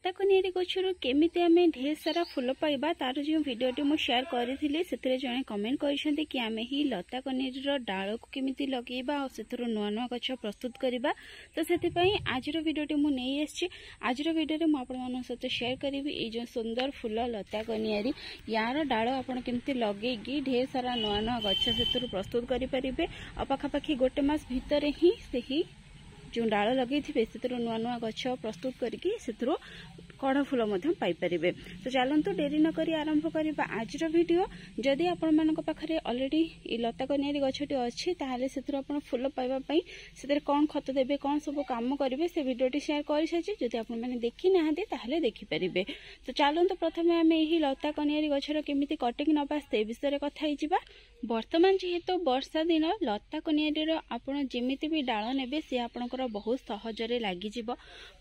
लता कनियारी गछरु केमिति आमे ढेर सारा फूल पाइबा तार जो वीडियोटी मु शेयर करिथिले सेतरे जणे कमेंट करिसेंती कि आमे ही लता कनियारीर डाळ को केमिति लगेबा और सेतरो नुआ नुआ गछ प्रस्तुत करिबा। तो सेति पई आजिर वीडियोटी मु नै आछि। आजिर वीडियो रे मु आपन मन सहित शेयर करिवि ए जो सुंदर फूल लता कनियारी यार डाळ आपण केमिति लगेगी ढेर सारा नुआ नुआ गछ सेतरो प्रस्तुत करि परिबे। पाखापाखि गोटे मास भितर ही सही जो डाल लगे से नुआ नुआ गछ प्रस्तुत करके कढ़ फूल पाई परिबे। तो चलतु डेरी न करी आरंभ करबा आजिर वीडियो। जदि आपण मानक पाखरे ऑलरेडी ई लता कनियारी गछटी अछि ताहाले सेथुर आपण फूल पाइबा पई सेतरे कोन खत देबे कोन सब काम करिवे से वीडियोटी शेयर करि साची। जदि आपण माने देखि नाहंती ताहाले देखि परिबे। तो चलतु प्रथमे आमे एही लता कनियारी गछर केमिति कटिंग नबा से विषय कथा हि जिबा। वर्तमान जेहेतु वर्षा दिन लता कनियारीर आपण जेमिति भी डाल नेबे से आपणकर बहुत सहजरे लागि जिवो।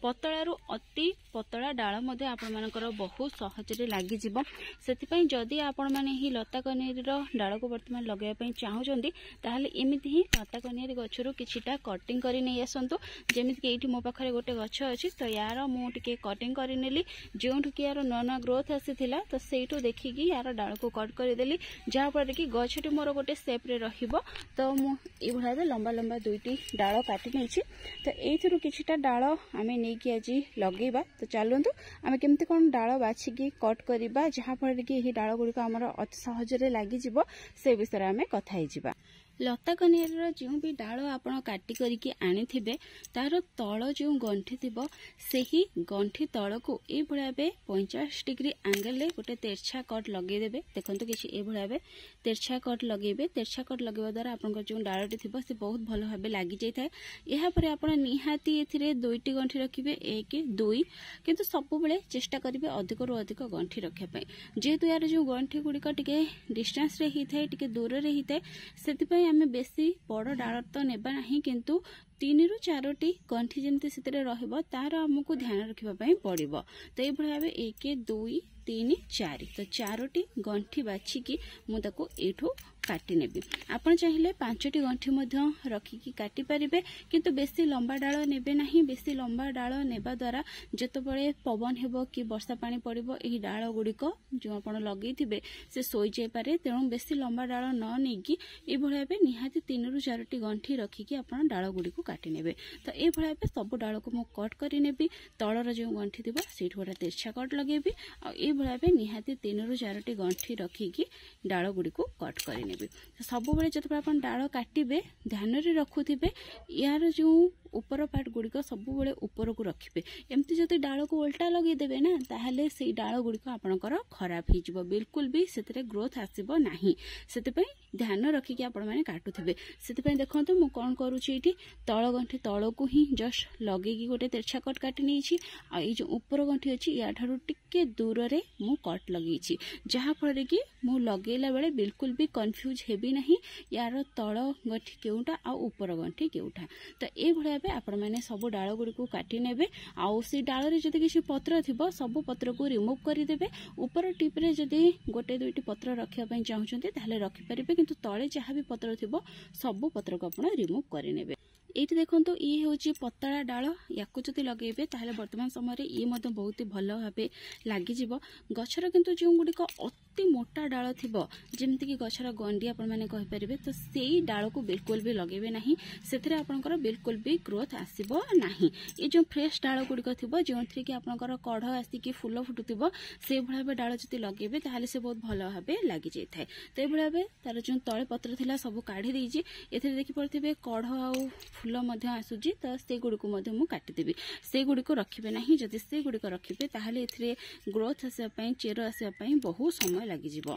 पतळारू अति पतळा डाल मध्ये आपण मानकर बहुत सहजरे लागि जिवो। सेति पई जदि आपण माने ही लता कनियारीर डाल को वर्तमान लगाय पई चाहुचंदी ताहाले एमिति ही लता कनियारी गछरू किछिटा कटिंग करि नै आसंतु। जेमिति कि एठी मो पाखरे गोटे गछ अछि तो यार मु टिके कटिंग करि नेली जेउठु कि यार नना ग्रोथ आसीथिला तो सेइठो देखिकी यार डाल को कट करि देली जा पर कि गछटी मोर गोटे शेप रे रहिबो। तो मु ए भळा लंबा लंबा दुईटी डाल काटि नेछि। तो एथिरु किछिटा डाल आमे नै कि आज लगेबा। तो चलंतु आमे केमते कोन डाल बाछिकी कट करिबा जहा पर कि एही डाल गुडी को हमर अति सहजरे लागि जिवो से विषय आमे कथा हि जिबा। लता कनियारीर जो भी डाल आपण काटी करके आनिथिबे तार तळ जो गंठी थिबो सेही गंठी तळ को ए भळाबे 50 डिग्री एंगल ले गोटे तेरछा कट लगे देबे। देखंतु किछि ए भळाबे तेरछा कट लगेबे। तेरछा कट लगेबा द्वारा आपनकर जो डालटी थिबो से बहुत भलो भाबे लागि जाय थाए। एहा परे आपण निहाती एथिरे दुईटी गंठी रखिबे 1 2 किंतु सब बेले चेष्टा करिवे अधिक रु अधिक गंठी रखिया पय। जेहेतु यार जो गंठी गुडी का टिके डिस्टेंस रे ही थाए टिके दूर रे ही थाए सेति पय आमे बेसी बड़ डाल तो नेबा नहीं किंतु 3 रु 4टी गंठी जेमती सेतरे रहइबो तार हमकु ध्यान रखिबा पय पड़िबो। तो ए भळे भाबे 1 2 3 4 तो 4टी गंठी बाछिकी मु ताको एठो काटी नेबी। आपण चाहिले 5टी गंठी मध्य रखिकी काटी परिबे किंतु बेसी लंबा डाल नेबे नहीं। बेसी लंबा डाल नेबा द्वारा जतबळे पवन हेबो कि वर्षा पानी पड़िबो एही डाल गुडी को जो आपण लगेइथिबे से सोई जाय पारे। तेणु बेसी लंबा डाल न नेकी ए भळे निहाती 3 रु 4टी गंठी रखिकी आपण डाल गुडी को काटी नेबे। तो ए भळे सब डाल को मु कट करि नेबी। तळर जो गंठी थिबो सेठ गोटा तेरछा कट लगेबी आ ए भळे निहाती 3 रु 4टी गंठी रखिकी डाल गुडी को कट करि नेबी। सब बेले जब आप डाल काटिबे ध्यान रे रखुथिबे यार जो ऊपर पार्ट गुड़िक सब बेले ऊपर को रखिबे। एमती जदि डाल को उल्टा लगे देबे ना ताहले से डाल गुड़िक आपनकर खराब हो जिवो। बिल्कुल भी सेतरे ग्रोथ आसीबो नाही। सेति पई ध्यान रखिकी आपण माने काटुथिबे। सेति पई देखंतु मु कोन करूची एठी तळ गंठी तळ को ही जस्ट लगेगी गोटे तेरछा कट काटी नेछि आ ए जो ऊपर गंठी अछि या ठारू टिके दूर रे मु कट लगेछि जहा फळे कि मु लगेला बेले बिल्कुल भी कंफ्यूज हेबी नहीं यार तळ गंठी केउटा आ ऊपर गंठी केउटा। तो ए भळे आपण माने सब डाल गुडी को काटी नेबे आ से डाल रे जदि किछि पत्र थिबो सब पत्र को रिमूव करि देबे। ऊपर टिप रे जदि गोटे दुईटी पत्र रखिया पय चाहुचंती ताहले रखि परिबे किंतु तळे जहा भी पत्र थिबो सब पत्र को आपण रिमूव करि नेबे। एठी देखंतु ई होची पतळा डाल याकु जति लगेबे ताहले वर्तमान समय रे ई मते बहुत भलो भाबे लागि जिवो। गछर किंतु जो गुडी को अति मोटा डाल थिबो जेमति कि गछर गंडी आपण माने कहि परिबे तो सेई डाल को बिल्कुल भी लगेबे नाही। सेथरे आपनकर बिल्कुल भी ग्रोथ आसीबो नाही। ए जो फ्रेश डाल गुडी को थिबो जोंथि कि आपनकर कढ आसी कि फूल फुटुथिबो से भळाबे डाल जति लगेबे ताहले से बहुत भलो भाबे लागि जाय थाए। तो ए भळाबे तार जो तळे पत्र थिला सब काढी देइछि। एथरे देखि परथिबे कढ आ फूल मध्य आसुजी तो से गुडी को मध्य मु काटी देबी। से गुडी को रखिबे नाही। जदि से गुडी को रखिबे ताहले एथरे ग्रोथ आसे पई चेरो आसे पई बहुत समय लागि जिवो।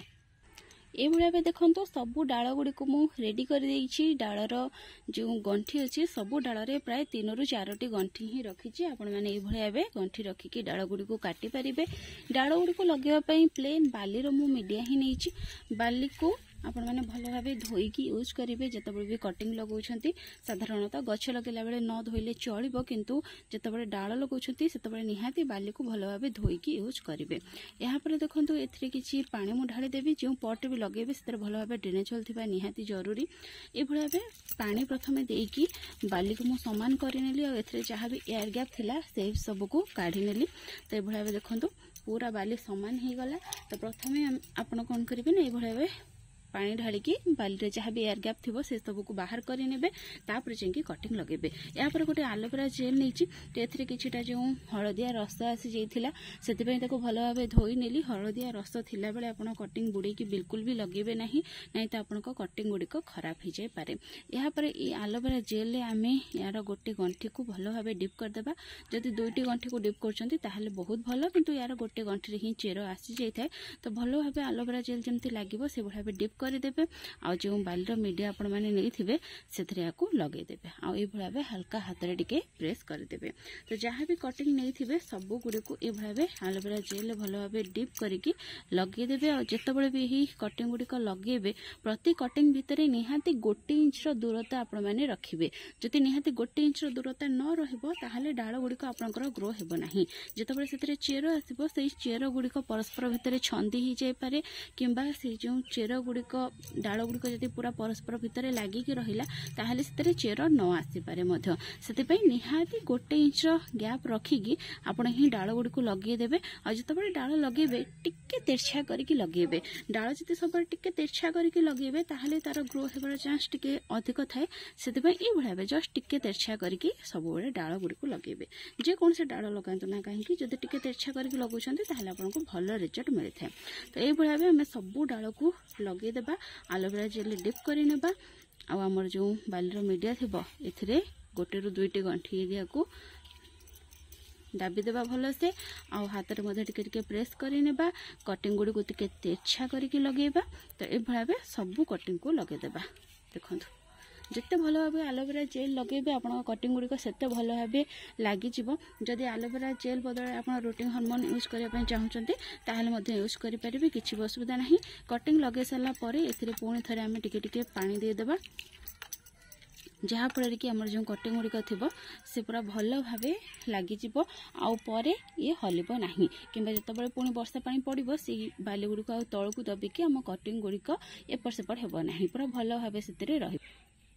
ए भळे देखंतो सब डाल गुडी को मु रेडी कर देइछि। डालर जो गंठी अछि सब डाल रे प्राय 3 रु 4टी गंठी ही रखिछि। आपण माने ए भळे गंठी रखिकी डाल गुडी को काटी परिबे। डाल गुडी को लगेवा पई प्लेन बाली रो मु मीडिया ही नेइछि। बाली को आपण मैंने भल भाव धोईकी यूज करेंगे जितेबाला भी कटिंग लगाउछंती। साधारणतः गछ लगेला बेले न धोइले चलिबो, किंतु जितेबाला डाल लगाउछंती सेतेबाला निहाती बाली को भल भाव धोईकी यूज करेंगे। यहाँ पर देखंतु एथिरे किछि पानी मु ढाली देबी, जो पट भी लगेबे सेते भल भाव ड्रेनेज होल थिबा निहाती जरूरी। ए भल भाव पानी प्रथमे देकी बाली को मु समान करिनेली और एथिरे जहाँ भी एयर गैप थिला से सब को काढ़ी नेली। तो ए भल भाव देखंतु पूरा बाली समान हो गला। तो प्रथमे आपण कौन करेंगे ना, ये पानी ढालिकी बाली जहाँ भी एयर गैप थी से सब को बाहर करे तापर जाइए कटिंग लगेबे। या पर गोटे एलोवेरा जेल नहीं किछिटा जो हलदिया रस आसी जाइथिला सेतिपई ताको भल भाव धोई नेली। हलदिया रस थिला बेले आपण कटिंग बुड़ेकी बिल्कुल भी लगेबे नहीं तो आपनका कटिंग गुड़िक खराब हो जाए पारे। या पर ये एलोवेरा जेल आम यार गोटे गंठी को भल भाव डिप करदेबा। जदि दुईटी गंठी को डिप करछंती ताहले बहुत भल, किंतु यार गोटे गंठी ही चेर आसी जाए तो भल भाव एलोवेरा जेल जमती लागिबो से भाव डिप करदेबे। आ जो बालीर मीडिया आपण मैंने नहीं से लगेदेवे आउ ये भाव हल्का हाथ में टिके प्रेस करदेवे। तो जहाँ भी कटिंग नहीं सब गुड़ी को ये भाव एलोवेरा जेल भल भाव डिप करके लगेदेवे। और जितेबाला भी यही कटिंग गुड़िक लगेबे प्रति कटिंग भितर निहाती 1 इंच दूरता आपण मैंने रखिए। जदि निहाती 1 इंच दूरता न रही डाल गुड़िक आपंकर ग्रो हेब ना। जितेबाला से चेर आसो से चेर गुड़िक परस्पर भितर छंदी हो जाए किंबा से जो चेर गुड़िक डाल गुड़िक जब पूरा परस्पर भितर लागिकी रहिला ताहले से चेर न आसीपारे मध्य। से निहाती 1 इंच गैप रखिकी आपण ही डाल गुड़िक लगेदेवे। और जितेबाला डाल लगेबे टिके तिरछा करके लगेबे। डाल जब सब टिके तिरछा करके लगेबे ताहले तार ग्रो हेबार चांस टिके अधिक थाए। से ये भाव जस्ट टिके तिरछा करके सब बेले डाल गुड़िक लगेबे। जेकोन से डाल लगातु ना कहीं जब टिके तिरछा करके लगुचंती ताहले आपनको भल रिजल्ट मिलता है। तो ये भाव आम सब डाल को लगेदेबा, एलोवेरा जेल डिप करनेबा। आमर जो बालीर मीडिया थी ए गोटे रु 2टी गंठी एरिया को दाबीदेबा भल से हाथ में टिके प्रेस करनेबा। कटिंग गुड़ी को टिके तेरछा करके लगेबा। तो ये भाव सब कटिंग को लगेदेबा। देखो जिते भल भाव एलोवेरा जेल लगेबे आप कटिंग गुड़िक सेते भल भाव लगे। जदि एलोवेरा जेल बदल आप रूटिंग हार्मोन यूज करने चाहते ताहले यूज करेंगे, किसी भी असुविधा नहीं। कटिंग लगे सारा पर पुणी थे आम टिके पानी देदेबा जहाँफल कि आम जो कटिंग गुड़िक थी से पूरा भल भाव लगे। आउ पर ये हलिब ना कि जितेबाला पुणी वर्षा पानी पड़ो से बाली गुड़िक तौक दबिकी आम कटिंग गुड़िक एपट सेपट हेब ना, पूरा भल भाव से रही।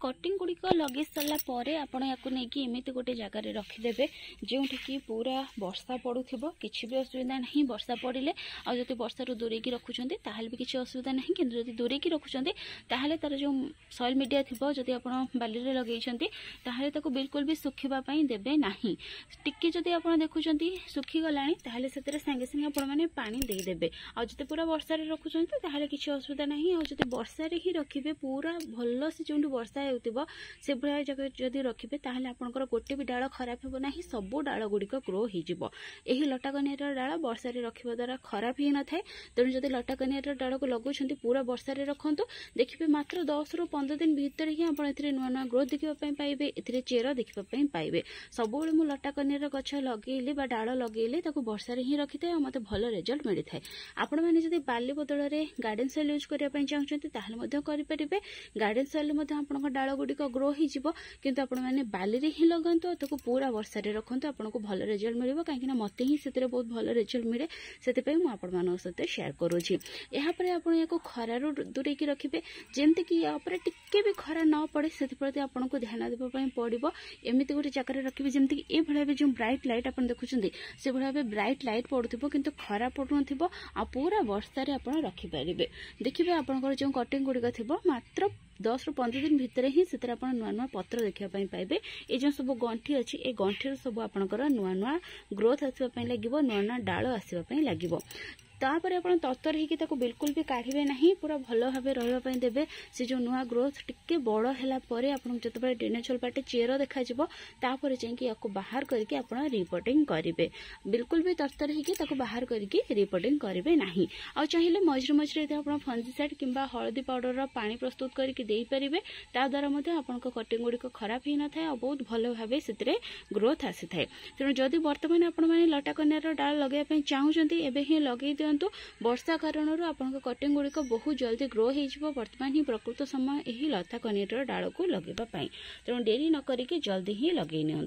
कटिंग गुड़िक लगे सारा पर आपड़ या एमती गोटे जगार रखिदेवे जो कि पूरा वर्षा पड़ुथिबो, किछि भी असुविधा नहीं। वर्षा पड़े आदि वर्षा दूरे की रखुंट ताहले भी किसी असुविधा नहीं, किंतु जदि दूरे की रखुंट ताहले तार जो सॉइल मीडिया थिबो जदि आपण बाली रे लगेइछंती ताहले ताको बिल्कुल भी सुखिबा पई देबे नाही। टिके जदि आपण देखुंट सुखी गलानी ताहले सेतरे संगे संगे आपण माने पानी दे देबे। आ जदि पूरा वर्षा रे रखुंट ताहले किछि असुविधा नहीं। आ जदि वर्षा रे ही रखिबे पूरा भल से जोंटू वर्षा से भाया जगह जदि रखिए ताहले आपनकर गोटे भी डाल खराब हेबो नाही, सब डाल गुड़िक ग्रो हो। यही लटा कनियार डाल वर्षा रे रखिबा द्वारा खराब ही न थाए। तेणु जदि लटा कनियार डाल को लगुंट पूरा वर्षा रे रखंतु देखिए मात्र 10 ରୁ 15 दिन भितर ही आप नुआ नुआ ग्रोथ देखा पाइबे, ए चेर देखा पाइबे। सब मु लटा कनियार गछ लगेली डाल लगेली वर्षा रे ही रखी था मत भल रिजल्ट मिलता है। आपण मैंने जदि बाली बदल में गार्डन सॉइल यूज करने चाहते करेंगे। गार्डन सॉइल आप डाल गुड़िक ग्रो हो किंतु आपण मैंने बाली रे ही लगातु ताको पूरा वर्षा रे रखंतु आपको भल रिजल्ट मिल कहीं मत ही से बहुत भल रिजल्ट मिले से सहित शेयर करुँची। यापर आप खरार दूरे की रखिए जमती कि यापर टिके भी खरा न पड़े से प्रति आपको ध्यान देवाई पड़ो। एमती गोटे जगह रखिए जमती ये भाव जो ब्राइट लाइट आप देखुं से भाव ब्राइट लाइट पड़ुव किंतु खरा पड़ू आ पूरा वर्षा आप रखिपारे। देखिए आपंकर जो कटिंग गुड़िक थी मात्र 10 ରୁ 15 दिन भितर ही से नुआ नुआ पत्र देखा पाइबे। ये जो सब गंठी अच्छी ए गंठी सब आपंकर नुआ नुआ ग्रोथ आसवाई लगे, नुआ नुआ डाल आसवाई लगे। तापर आप तत्तर हो बिल्कुल भी काढ़े ना, पूरा भल भाव रही देवे। से जो नुआ ग्रोथ टिके बड़ है आप जो ड्रेनेज होल पाटे चेर देखा जाइए बाहर करके आप रिपोर्टिंग करेंगे। बिल्कुल भी तत्तर हो बाहर करके रिपोर्टिंग करेंगे ना। आ चाहिए मझे मझे आप फंजीसाइड कि हलदी पाउडर पानी प्रस्तुत करके पारे ताद्वारा आप कटिंग गुड़िक खराब ही न था बहुत भल भाव से ग्रोथ आसी थाए। तेणु जदि बर्तमान आप लटा कनियार डाल लगे चाहते एवं ही लगे दिंतु वर्षा कारण आपन कटिंग गुड़िक बहुत जल्दी ग्रो हो बर्तमान ही प्रकृत समय यही लता कनेर डाल को लगेगा तेणु डेरी न करिके जल्दी ही लगे नि।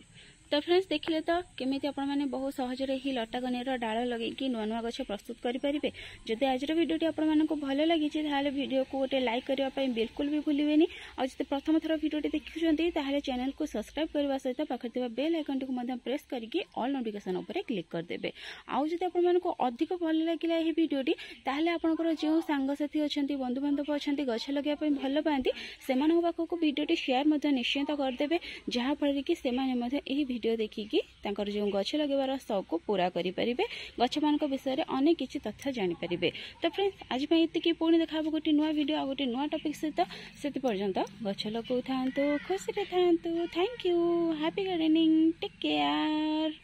तो फ्रेंड्स देखिले तो केमिति आपण माने बहुत सहज रे ही लटा कनेर डाल लगे कि नुआ नुआ गछ प्रस्तुत करि परिबे। जदि आज वीडियोटी आपण मानक भल लगी ताले वीडियो को गोटे लाइक करबा पई बिल्कुल भी भूलिबेनी। आ जदि प्रथम थर वीडियोटी देखुछंती ताले चैनल को सब्सक्राइब करबा सहित पाखरे थिबा बेल आइकन को मध्य प्रेस करके ऑल नोटिफिकेशन ऊपर क्लिक कर देबे। आ जदि आपण मानक अधिक भल लागिला एही वीडियोटी ताले आपनकर जो सांगसाथी अछंती बंधु बांधव अछंती गछ लगे पई भल पांती सेमानक पाखको वीडियोटी शेयर मध्य निश्चित कर देबे जहा फल कि सेमाने मध्य एही वीडियो देखिकी तांकर जो गछ लगेबार शौक को पूरा करि परिबे गछ मानक विषय रे अनेक किछि तथ्य जानि परिबे। तो फ्रेंड्स आज पई एतिकी पुणी देखाबो गोटे नुआ वीडियो आ गोटे नुआ टॉपिक सहित सेति पर्यंत गछ लगौ थांतु खुशी रे थांतु। Thank you. Happy gardening. Take care.